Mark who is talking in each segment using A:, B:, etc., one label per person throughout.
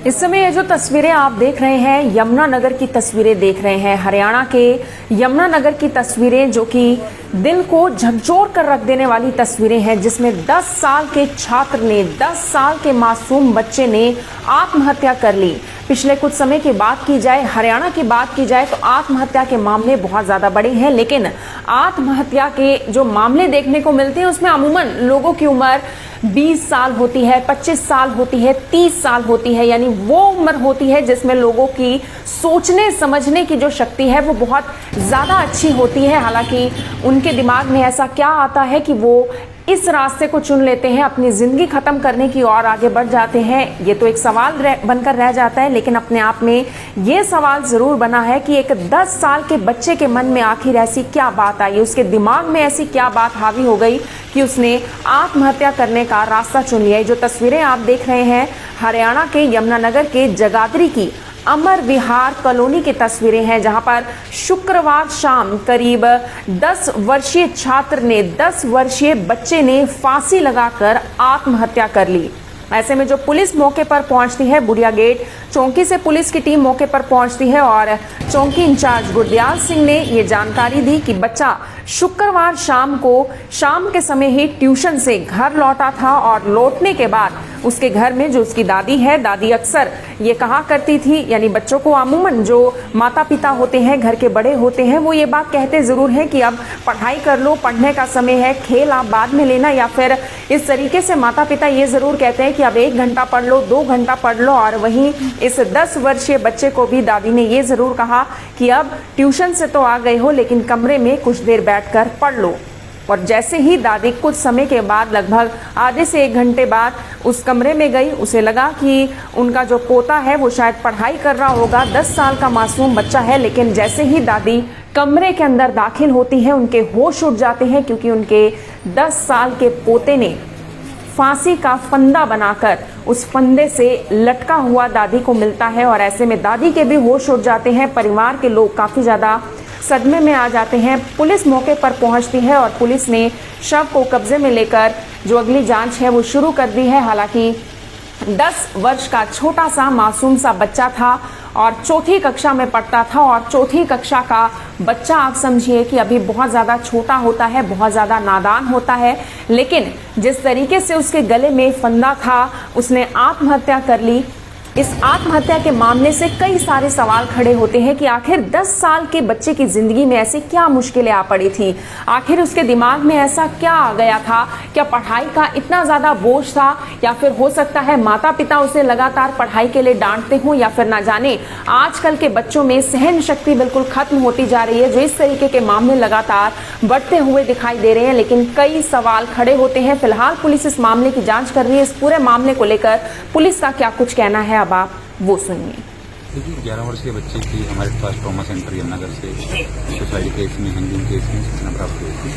A: इस समय ये जो तस्वीरें आप देख रहे हैं यमुनानगर की तस्वीरें देख रहे हैं। हरियाणा के यमुनानगर की तस्वीरें जो कि दिल को झकझोर कर रख देने वाली तस्वीरें हैं, जिसमें 10 साल के छात्र ने 10 साल के मासूम बच्चे ने आत्महत्या कर ली। पिछले कुछ समय की बात की जाए, हरियाणा की बात की जाए तो आत्महत्या के मामले बहुत ज्यादा बड़े हैं, लेकिन आत्महत्या के जो मामले देखने को मिलते हैं उसमें अमूमन लोगों की उम्र 20 साल होती है, 25 साल होती है, 30 साल होती है। यानी वो उम्र होती है जिसमें लोगों की सोचने समझने की जो शक्ति है वो बहुत ज्यादा अच्छी होती है। हालांकि उनके दिमाग में ऐसा क्या आता है कि वो इस रास्ते को चुन लेते हैं, अपनी जिंदगी खत्म करने की ओर आगे बढ़ जाते हैं, ये तो एक सवाल बनकर रह जाता है। लेकिन अपने आप में ये सवाल जरूर बना है कि एक 10 साल के बच्चे के मन में आखिर ऐसी क्या बात आई, उसके दिमाग में ऐसी क्या बात हावी हो गई कि उसने आत्महत्या करने का रास्ता चुन लिया। जो तस्वीरें आप देख रहे हैं हरियाणा के यमुनानगर के जगाधरी की अमर विहार कॉलोनी की तस्वीरें हैं, जहां पर शुक्रवार शाम करीब 10 वर्षीय छात्र ने 10 वर्षीय बच्चे ने फांसी लगाकर आत्महत्या कर ली। ऐसे में जो पुलिस मौके पर पहुंचती है, बुढ़िया गेट चौकी से पुलिस की टीम मौके पर पहुंचती है और चौकी इंचार्ज गुरदयाल सिंह ने ये जानकारी दी कि बच्चा शुक्रवार शाम के समय ही ट्यूशन से घर लौटा था और लौटने के बाद उसके घर में जो उसकी दादी है, दादी अक्सर ये कहा करती थी, यानी बच्चों को अमूमन जो माता पिता होते हैं, घर के बड़े होते हैं, वो ये बात कहते जरूर हैं कि अब पढ़ाई कर लो, पढ़ने का समय है, खेल आप बाद में लेना, या फिर इस तरीके से माता पिता ये जरूर कहते हैं कि अब 1 घंटा पढ़ लो, 2 घंटा पढ़ लो। और वहीं इस 10 वर्षीय बच्चे को भी दादी ने ये जरूर कहा कि अब ट्यूशन से तो आ गए हो, लेकिन कमरे में कुछ देर बैठकर पढ़ लो। और जैसे ही दादी कुछ समय के बाद, लगभग आधे से 1 घंटे बाद उस कमरे में गई, उसे लगा कि उनका जो पोता है वो शायद पढ़ाई कर रहा होगा, 10 साल का मासूम बच्चा है। लेकिन जैसे ही दादी कमरे के अंदर दाखिल होती हैं, उनके होश उड़ जाते हैं, क्योंकि उनके 10 साल के पोते ने फांसी का फंदा बनाकर उस फंदे से लटका हुआ दादी को मिलता है। और ऐसे में दादी के भी होश उड़ जाते हैं, परिवार के लोग काफी ज्यादा सदमे में आ जाते हैं। पुलिस मौके पर पहुंचती है और पुलिस ने शव को कब्जे में लेकर जो अगली जांच है वो शुरू कर दी है। हालांकि 10 वर्ष का छोटा सा मासूम सा बच्चा था और 4ठी कक्षा में पढ़ता था, और 4ठी कक्षा का बच्चा आप समझिए कि अभी बहुत ज़्यादा छोटा होता है, बहुत ज़्यादा नादान होता है। लेकिन जिस तरीके से उसके गले में फंदा था, उसने आत्महत्या कर ली। इस आत्महत्या के मामले से कई सारे सवाल खड़े होते हैं कि आखिर 10 साल के बच्चे की जिंदगी में ऐसी क्या मुश्किलें आ पड़ी थी, आखिर उसके दिमाग में ऐसा क्या आ गया था, क्या पढ़ाई का इतना ज्यादा बोझ था, या फिर हो सकता है माता पिता उसे लगातार पढ़ाई के लिए डांटते हों, या फिर ना जाने आजकल के बच्चों में सहन शक्ति बिल्कुल खत्म होती जा रही है, जो इस तरीके के मामले लगातार बढ़ते हुए दिखाई दे रहे हैं। लेकिन कई सवाल खड़े होते हैं। फिलहाल पुलिस इस मामले की जांच कर रही है। इस पूरे मामले को लेकर पुलिस का क्या कुछ कहना है, अब आप वो सुनिए।
B: देखिए, 11 वर्षीय बच्चे की हमारे पास ट्रॉमा सेंटर यमुनानगर से सुसाइड केस में, हिंदी केस में सूचना प्राप्त हुई थी,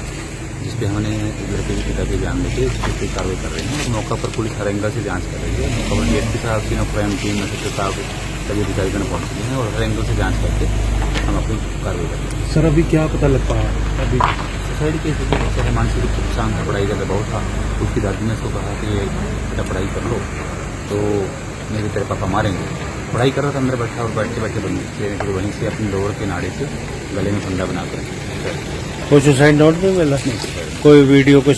B: जिसपे हमने लड़के के पिता के बयान लेके उसकी कार्रवाई कर रहे हैं। मौका पर पुलिस हर एंगल से जांच कर रही है। मौका पर डीएसपी साहब, सीनो क्राइम टीम, एसएसपी साहब, सभी अधिकारीगण पहुंच चुके हैं और हर एंगल से जांच करके हम अपनी कार्रवाई कर रहे हैं।
C: सर, अभी क्या पता लग पाया? अभी
B: सुसाइड केस जैसे मानसिक रूप से नुकसान था, पढ़ाई का दबाव था। उसकी दादी ने उसको कहा कि बेटा पढ़ाई कर लो, तो मेरे तेरे पापा मारेंगे। पढ़ाई कर रहा था, अंदर बैठा और बैठते बैठे फिर वहीं से अपनी लोअर के नाड़े से गले में फंदा बनाकर।
C: कोई सुसाइड नोट नहीं मिला? कोई वीडियो कुछ?